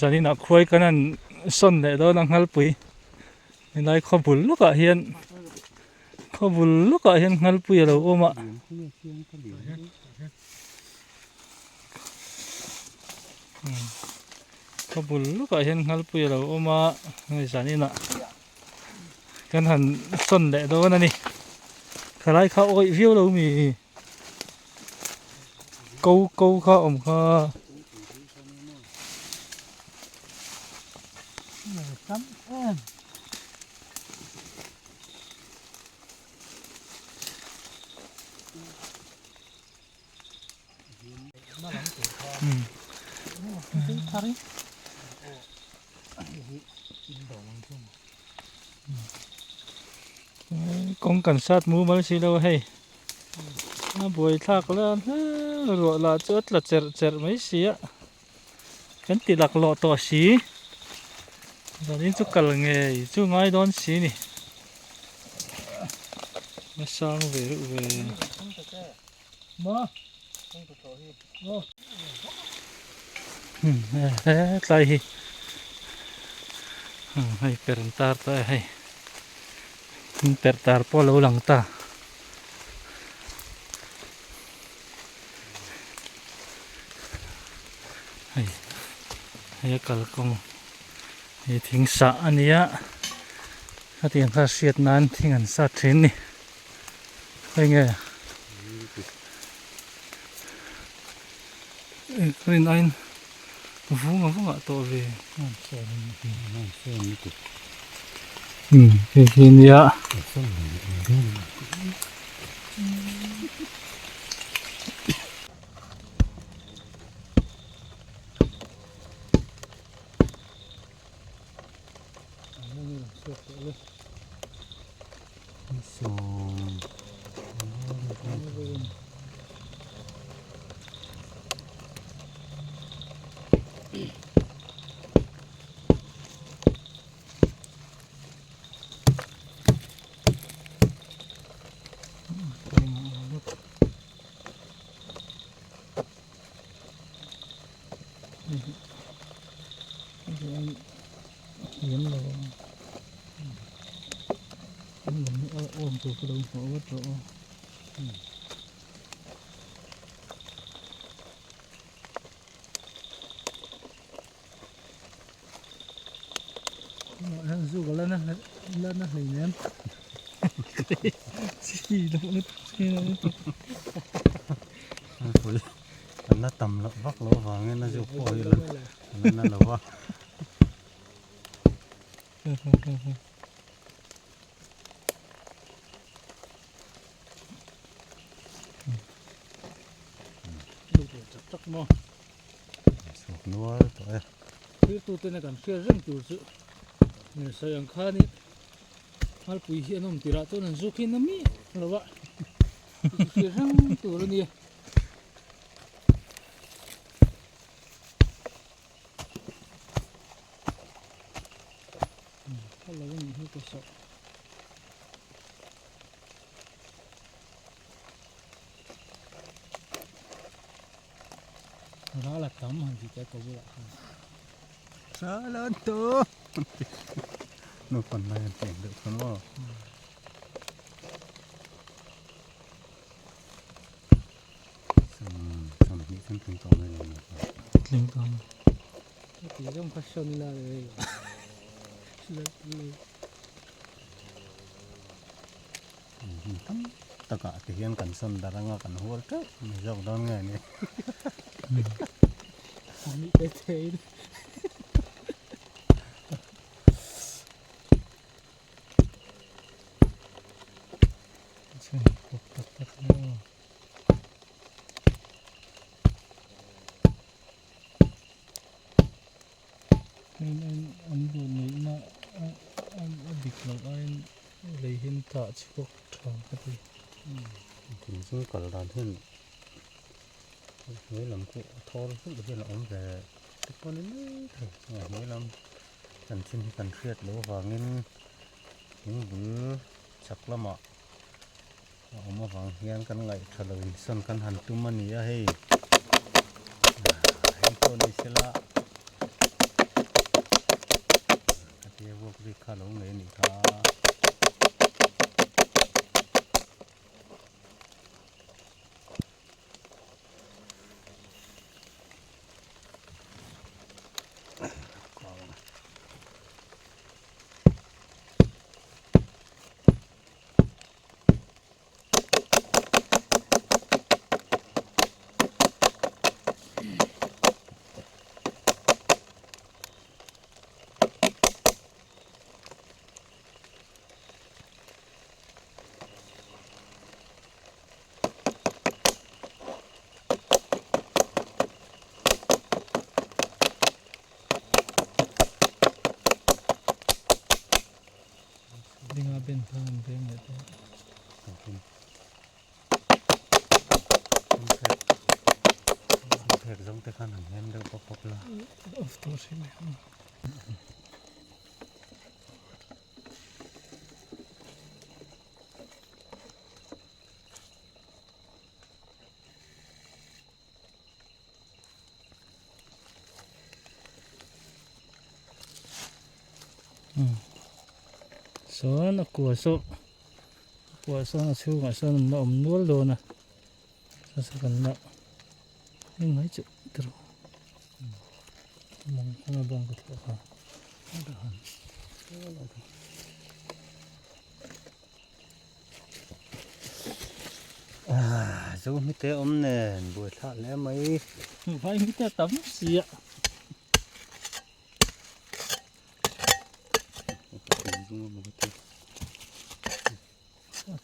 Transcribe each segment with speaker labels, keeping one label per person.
Speaker 1: สันนี่นักคุยกันนั่นส้นเด็ดนังฮัลปุยในข้อบุญลูกอะเฮียนข้อบุญลูกอะเฮียนฮัลปุยเราโอมาข้อบุญลูกอะเฮียนฮัลปุยเราโอมาในสันนี่นักกันหันส้นเด็ดนั่นนี่ขลายเขาโอ้ยวิวเรามีกูเขาเขาซ้ำกองกันสัตว์มูมาสิเราให้บวยทักแล้วรัวละจุดละเจอไม่เสียกันติดหลักหล่อต่อสีตอนนี้จุกกะลังเงยจุกง่ายโดนสีนี่มาสร้างเวรุเวมาใจให้เป็นตาตาให้ตาพอเราหลังตาให้กลกงให้ทิ้งสะอันนี้ถ้าทิ้งข้าเสียดนั้นทิ้งอันสัตว์ทิ้งนี่เป็นไงคนนั้นฟุ้งอ่ะตัวเวทีนี้เห็นเลยมันเหมือนโอ้มตัวกระดูกหัววัดตัวสู้กันแล้วนะเลยเนี่ยสี่ดอกนิดสี่ดอกนิด
Speaker 2: อันนั้นต่ำละวักละว่างั้นน่าจะพออยู่แล้วนั่นละว่า
Speaker 1: จักมอ
Speaker 2: สุกนัวตัว
Speaker 1: คือตัวเป็นกันเชื่อเรื่องตัวสุเนี่ยสยังข้านี่ฮัลปุยเฮียนมติระตัวนั้นสุขินมีหรือวะเชื่อเรื่องตัวนี้ก็เราไม่ให้ตัวสอบร้านละตั้มหันที่แกก็ว่า
Speaker 2: ซาลาโตนู่นคนมาเก่งเด็กคนว่าสมที่ฉันถึงตรงนี้เลย
Speaker 1: ถึงตรงที่ต้องพัฒนาเลย
Speaker 2: ตะกะที่เห็นกันส้นดารังกันหัวก็ไม่ยอมโดนไงนี่
Speaker 1: มีเท่ๆใช่ปุ๊บปั๊บปั๊บเนาะอันดูนี่นะอันดิบเราอันเลยเห็นตาชิบกทองกันดิ
Speaker 2: ถึงซื้อก่อนตอนที่mấy làm cụ thô rất là ổn về cái con đấy mấy làm cần xin cần phiệt lúa vào nên những bữa chắc lắm ạ mà vàng hiên cần lại trả lời sân cần hẳn tụi mình nhớ hay con đi xe la ลงเลยนี่ครับ
Speaker 1: ดีงาเป็นเพื่อนเพื่อนเลย
Speaker 2: ขอบคุณแขกส่งแต่ขนาดนั้นเดี๋ยวก็ครบละ
Speaker 1: Of course, yeah. ส่วนกัวโซกัวโซน่ะชูมาโซนน่ะอมนวลโดนะสักกันละยังไงจุดตรมองข้างบนก็ถูกค่ะ
Speaker 2: dù mi té ôm nè buổi thả lẽ mấy
Speaker 1: ไฟมีแต่ตั้มเสีย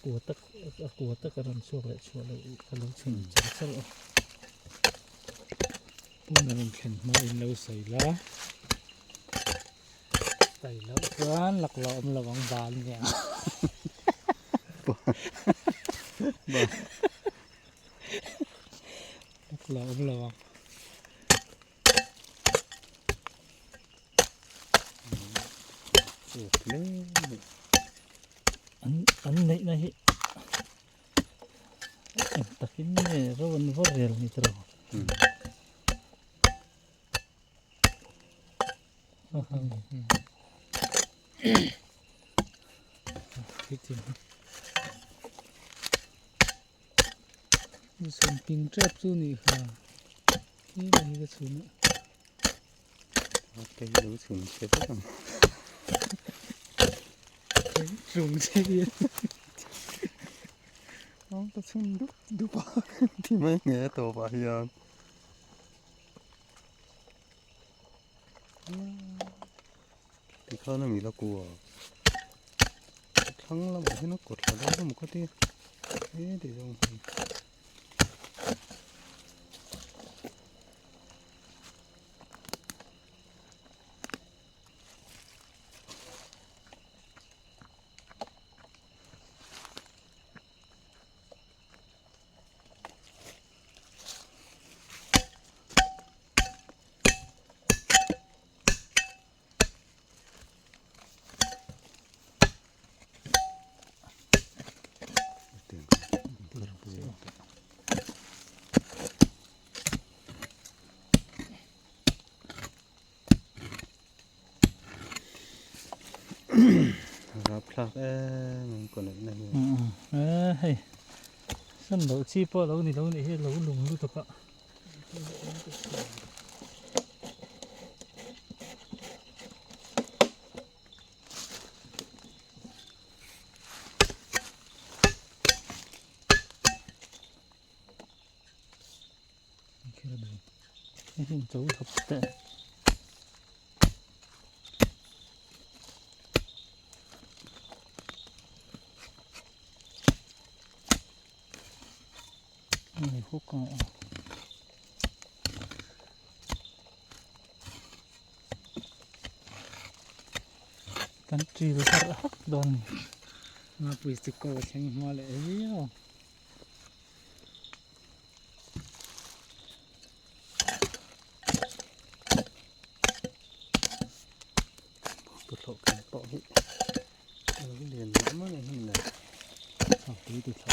Speaker 1: กัวตะกระดันช่วงเลยช่วงเลยกระลุกชิงจังสลบปุ่นนั้นเข็นมาอินเราใส่แล้วกันหลักล้อมระวังบานเนี่ย หลักล้อมระวัง
Speaker 2: lên
Speaker 1: อันไหนนะฮิตะกินเนี่ยเราวันนี้พอเรียนนี่ตรอคิดจริงนี่ส่วนปิงเจ็บสู้นี่ค่ะนี่มันก็สู้นะ
Speaker 2: cái lũ sừng chết lắm
Speaker 1: สูงใช่ไหม
Speaker 2: nó ta sừng đúc đúc thì mấy nghe tổ bà hiền thì không nó nghĩ là của thắng là một cái nó cột vào đó một cái thế thì dùngรับพลักมันก่อนเลยนะ
Speaker 1: เฮ้ยสั่นเราชีพอเรานี่เฮ้ยเราลงรู้ตัวก็นี่เป็นโจ้ทับแต่นี่พวกก็กันจีบสักฮักดอนมาปุยสิโก้เชงมาเลยเอ้ย
Speaker 2: ตัวโลกันต่อที่เราเรียนน้ำอะไรนี่นะ
Speaker 1: เอาตีติดเขา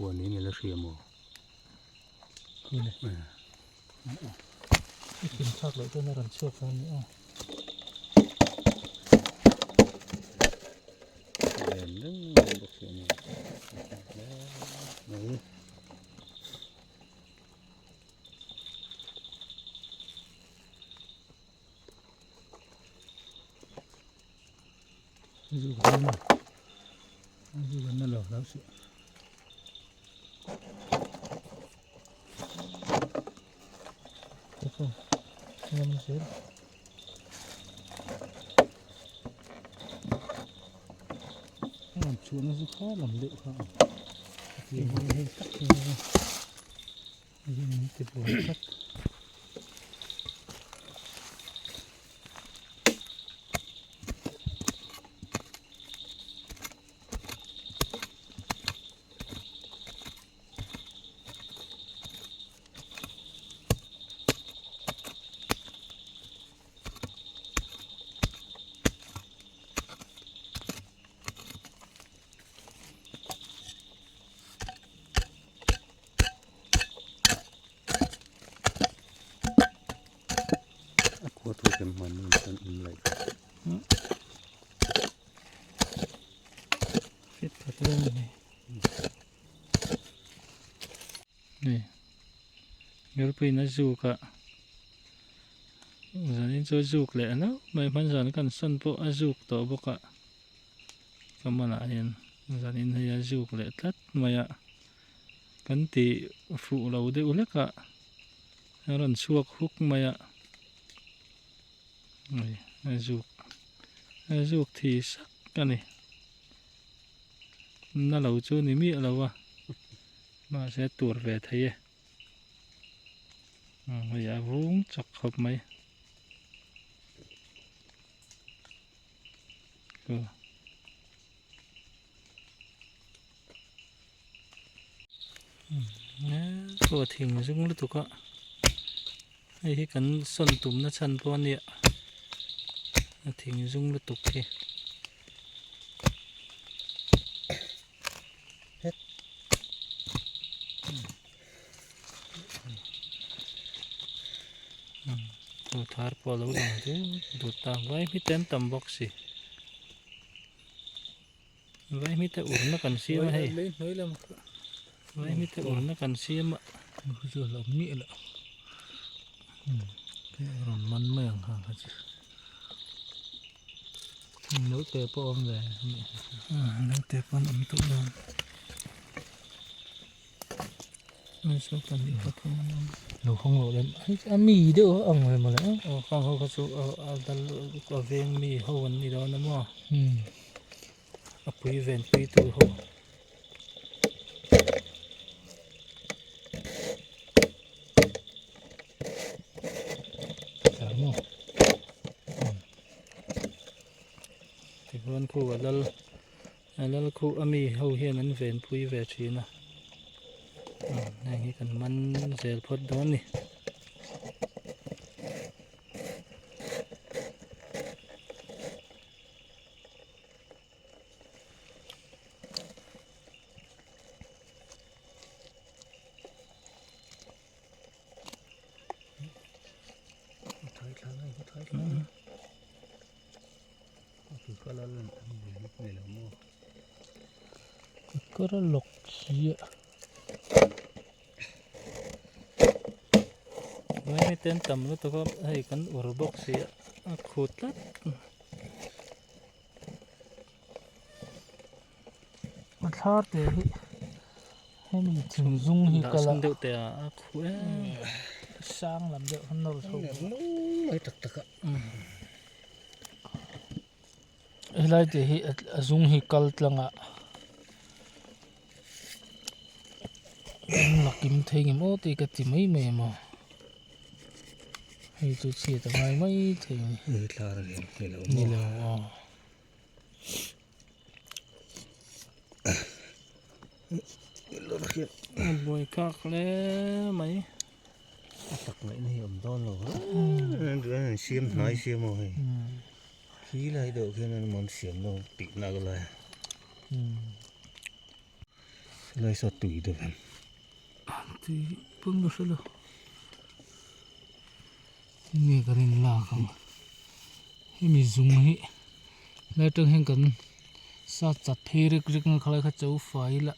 Speaker 2: bữa này mình là xìa mồ
Speaker 1: คือเลยไม่กินชอบเลยตัวน่ารันชอบตอนนี้อ่ะ
Speaker 2: đèn đứng bọc xìa mồ đấy
Speaker 1: อยู่กันนั่นอยู่กันนั่นหรอแล้วสิโอ้โหนี่มันเสียชวนสุดท้ายลำเดือดครับยังไม่ตักเลยยังไม่ติดหัวตัก
Speaker 2: ขวดถั่วเค็มมันต้นอิ่มเลย
Speaker 1: ฟิตกับเรื่องนี้นี่เดี๋ยวไปน่าจูกะจะนี่จะจูกเลยนะไม่พันสันกันสันโปอาจูกต่อบกะก็มันอะไรยันจะนี่ให้อาจูกเลยทัดมาอะกันตีฟูเราเดือดเลยกะรันชวกฮุกมาอะนี่อาจูกที่สักกันนี่น่าเราจูนี่มีอะไรวะมาใช้ตัวเวทให้อย่าวุ้งจักขับไหมก็ตัวทิ้งซึ่งรู้ตัวก็ไอ้ที่กันส้นตุ่มนั่นชันพวกนี้ทิ้งซึ่งรู้ตัวที่ตัวทาร์พอแล้วดูตามไว้ไม่เต็มตำบ็อกซี่ไว้ไม่แต่อุ่นนักกันเสียมาให้ไว้ไม่แต่อุ่นนักกันเสียมาคือจะเรามีละมันไม่ห่างห่างกันสิnếu tê po ôm về nếu tê po ôm tốt hơn mình sẽ cần đi phát không nó không lộ lên ăn mì được ông rồi mà nữa không không có số ở ven mì hầu gì đó nữa mà ở phía ven phía từ hầu cảm ơn thì con khu ở đây khu ami hầu hiện anh ven phía về chuyện nè này cần man dễ phốt đó nè có đó lục gì ạไม่เต้นต่ำก็ตัวก็ให้กันอุรบกเสียขุดลัดมันทอดเลยให้มันถึงซุ่งหิกะละเดี๋ยวแต่ขุดสร้างลำเดียวข้างนอกเขา
Speaker 2: ไม่ตักตัก
Speaker 1: อะไรเดี๋ยวซุ่งหิกะละลังอ่ะหลักกิมเทงิมโอ้ตีกติไม่เมย์มาให้ตัวเสียแต่ไม่ถึง
Speaker 2: ลาเลย
Speaker 1: นี่เลยอ๋อบ่อยคักแล้วไหม
Speaker 2: ตักไหนนี่อมต้นหรอเดือนเสียมไหนเสียมเลยขี้ไรเดี๋ยวแค่นั้นมันเสียมเราติดหนักเลย เลยสดตุยเด้วยกัน
Speaker 1: ที่เพิ่งรู้สึกเลยนี่ก็เรื่องลาครับให้มีซุงให้แล้วต้องเห็นกันซาจัดเพริกริกนั่นเขาเลยเขาจะเอาไฟละ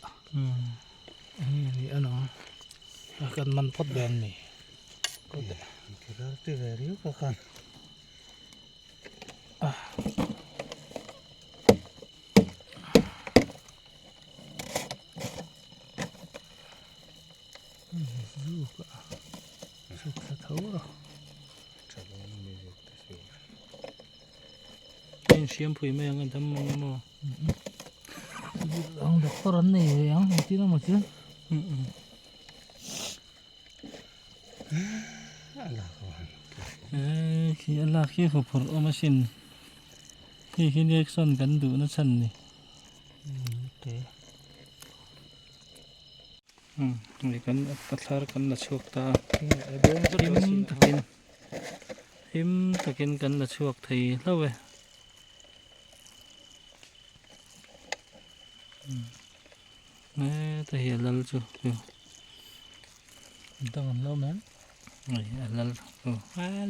Speaker 1: นี่อันนั้นกันมันพอดแบนนี่ก็ได้
Speaker 2: Kira tu very kakan.
Speaker 1: Suka suka tahu lah. Ini siapa yang main dengan teman mo? Ang doktoran ni yang itu nama macam.
Speaker 2: Allah kawan.
Speaker 1: Khi Allah khi họ phở ở machine khi đi son gắn đủ nó sần này
Speaker 2: Thế.
Speaker 1: Này gắn patlar gắn là chuột ta him takin gắn là chuột thì lâu vậy nè ta hiểu lal chưa
Speaker 2: Tangan lo man.
Speaker 1: này lal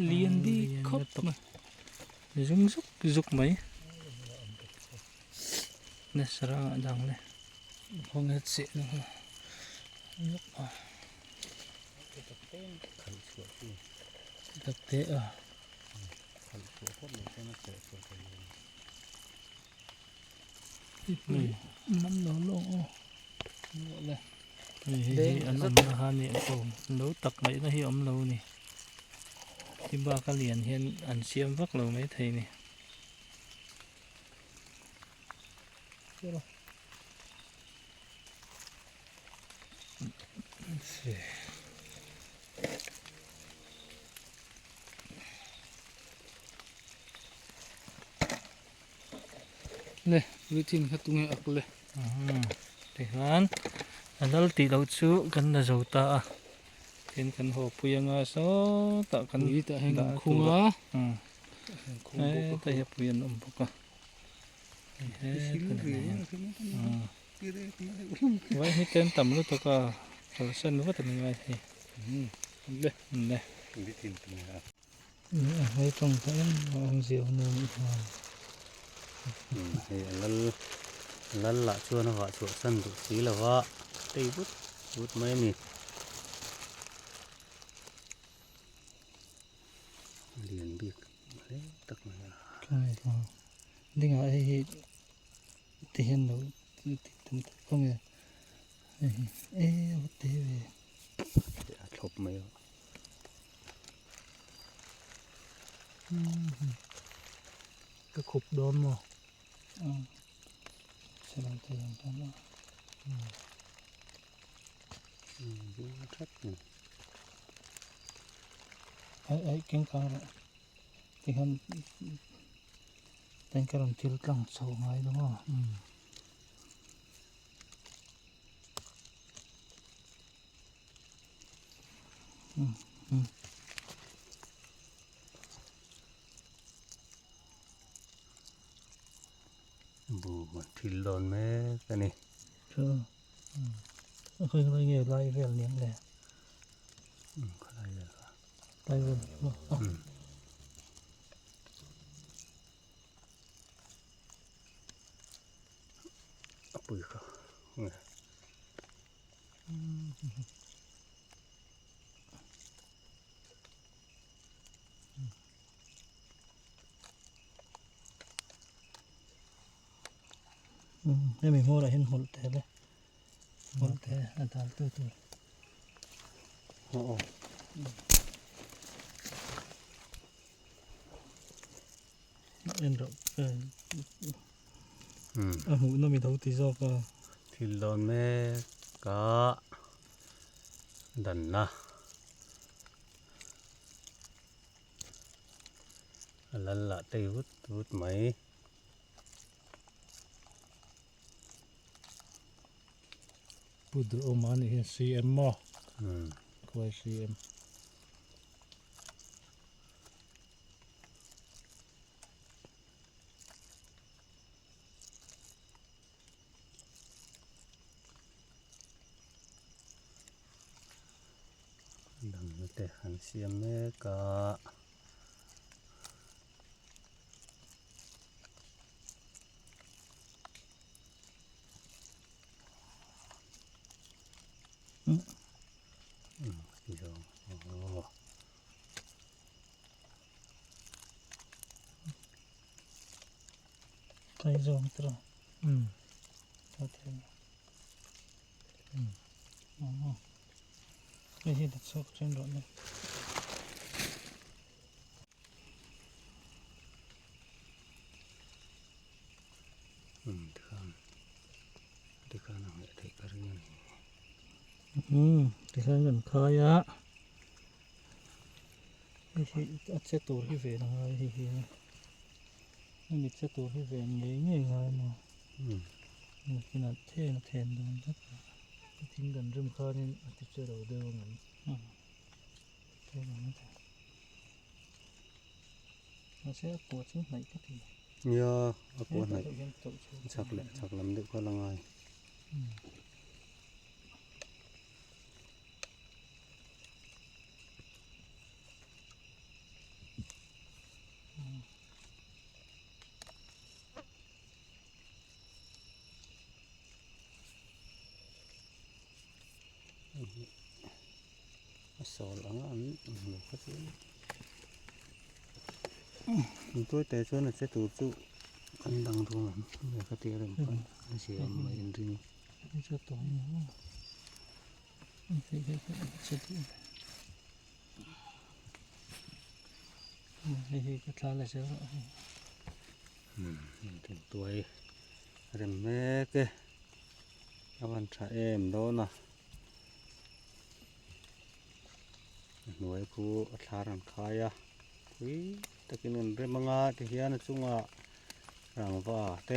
Speaker 1: liền đi khóc mà rung rúc mấy nè sara đang này không hết xịn nữa thực tế à này nắm nó lỗ này đây anh ấm ha niệm cầu nấu tặc mấy nó hi ấm lâu nè thì ba cái liền hiện anh xiêm vắt lâu mấy thầy nè
Speaker 3: Leh, rutin katungai aku leh.
Speaker 1: thì hắn anh đã tì đầu chú gần là dầu ta trên căn hồ puyang à số tạo căn
Speaker 3: Ini tak hang
Speaker 1: đã
Speaker 3: kunga.
Speaker 1: đấy ta hiệp puyang bốc à vậy hết tên tầm lúc tôi có ở sân nó vẫn ngay thì
Speaker 3: Leh,
Speaker 1: này
Speaker 2: Ini tintu ya.
Speaker 1: hay trong cái ông rượu nữa
Speaker 2: Hey, lal la chua na wa chua san du si la wa. Tei but mai ni. Liền biết. Đấy, tất mà.
Speaker 1: cái này còn đi ngại thì tiền đâu tiền không nghe ê thế về
Speaker 2: Để chụp mai.
Speaker 3: cái khúc đom mà.
Speaker 1: sẽ làm tiền cho nó
Speaker 2: Rất nè.
Speaker 1: ấy cái con thì hắn đánh cái đồng tiền lăng sầu ngay đúng không
Speaker 2: Bù mà thịt lòn mấy cái này.
Speaker 1: chưa khơi khơi nghe lại về liền nè
Speaker 2: Cái này là
Speaker 1: tay về
Speaker 2: bùi không. Nè.
Speaker 1: nên mình mua lại hình một thế đấy một thế anh ta từ từ
Speaker 2: Ồ.
Speaker 1: em rộng
Speaker 2: Ừ.
Speaker 1: hũ nó bị đấu tí do cơ
Speaker 2: Thịt lòn mấy cá đần na. Lal la tei but mai.
Speaker 1: bút được ôm anh hiện CM mà
Speaker 2: Ừ.
Speaker 1: quay CM
Speaker 2: แต่หันเสียมแม่กะที่สองโอ้
Speaker 1: ไก่จอมตราตัวเทียนอ๋อไอ้ที่ดัดซอกเช่นรถเลย
Speaker 2: ที่ข้างหลังเนี่ยที่กระเรื่อง
Speaker 1: ที่ข้างกันขายะไอ้ที่อัดเซตัวที่เวรอะไรที่นี่ไม่มีเซตัวที่เวรเงี้ยเงี้ยมาขนาดเท่นะเทนโดนทัดทิ้งกันเริ่มข้านี่อาจจะเจอเราเดิมเหมือนเท่นะไม่ได้เราใช้ปวดชิ้นไหนก็ที
Speaker 2: เนี่ยเอาปวดไหนชักแหละชักลำดึกก็ละไงสอนหลังอันหนูก็จะตัวแต่ส่วนนั้นจะตัวจุกันดังตรงนั้นเนี่ยก็เตี้ยเริ่มกันเสียมาอินทรีย์
Speaker 1: ไม่ใช่ตัวนี้ไม่ใช่ตัวไม่ใช่ก็ทานอะไรเชียว
Speaker 2: ถึงตัวเริ่มแม่เกะอาวันชาเอ็มโดนนะหน่วยผู้ทารันคายะวิตะกินเงินเริ่มงาที่เฮียนจุงะรางว่าเต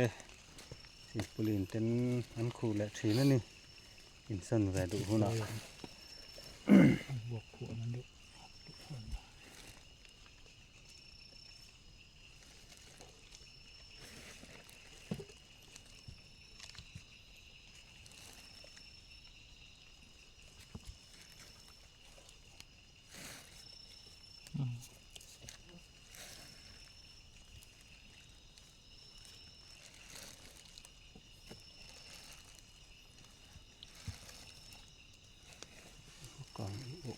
Speaker 2: สิปุลินเต็นอันคูและทีนั่นนี่อินสันแวดูหุ่นอ่ะ
Speaker 1: บวกขวดนั่นดู
Speaker 2: ก่อนโอ้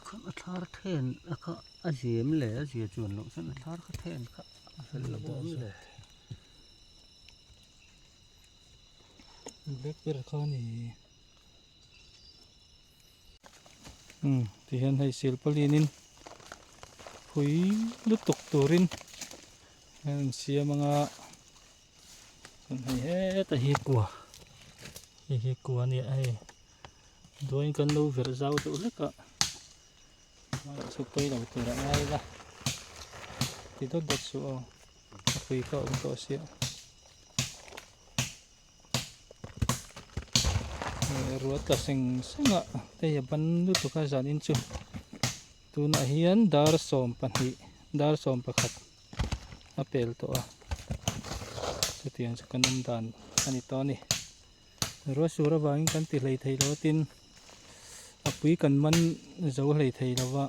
Speaker 2: ข้าทาร์เทนข้าอาเซียมเลยอาเซียจวนลงสันทาร์เทนข้าเป็นระบบเลย
Speaker 1: เล็กเป็นข้อนี้ที่เห็นให้เสียลปลีนินหุยลุตกตัวรินเห็นเสียมังอ่ะส่วนให้แต่เฮกัวเนี่ยไอ้โดยกันดูเวอร์เจ้าตัวเล็กอ่ะสุดไปเราตัวละไงล่ะที่ต้องดัดสู้คุยก็ตัวเสียรัวตัดสิงสังอ่ะแต่อย่าบันดูตัวข้าจันอินจูตัวน่ะเฮียนดาร์สอมปันหิดาร์สอมประคัดอาเปลตัวสุดที่อันสกันนุ่มดานอันนี้ตอนนี้รัวสุระบางกันติเลยไทยล้อตินอปุยกันมันเจ้าเลยไทยแล้วว่า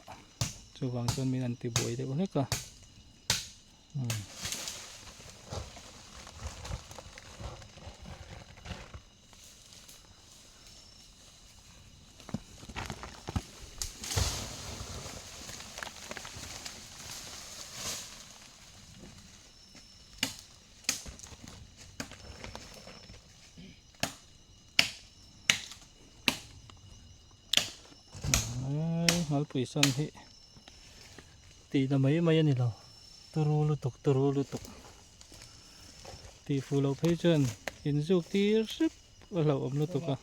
Speaker 1: จูบางส่วนมีนันติบวยได้บ้างก็ฮัลปุยสันที่ตีทำไมไม่ยันนี่เราตัวรู้ตกตีฟูเราเพจนอินจุกตีริบเราอมลุตกอ่ะ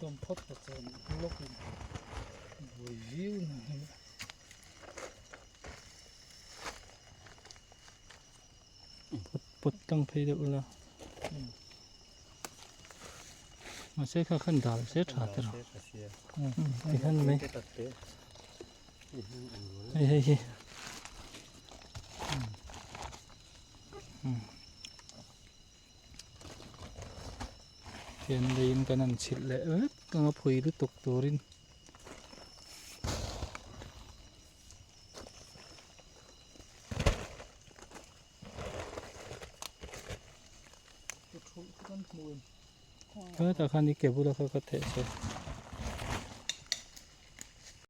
Speaker 1: ต้องพบกับคนโลกนี้วิวนะ ปุดตั้งเพเดอุละมาเสียข้าขันดาลเสียขาดเหรอไอ้ขันไหมเฮ้ยเฮ้ยเขียนเรียนกันนั่นฉิดเลยก็มาผุยหรือตกตัวรินแต่คันนี้เก็บบุแล้วเขาก็เทใส่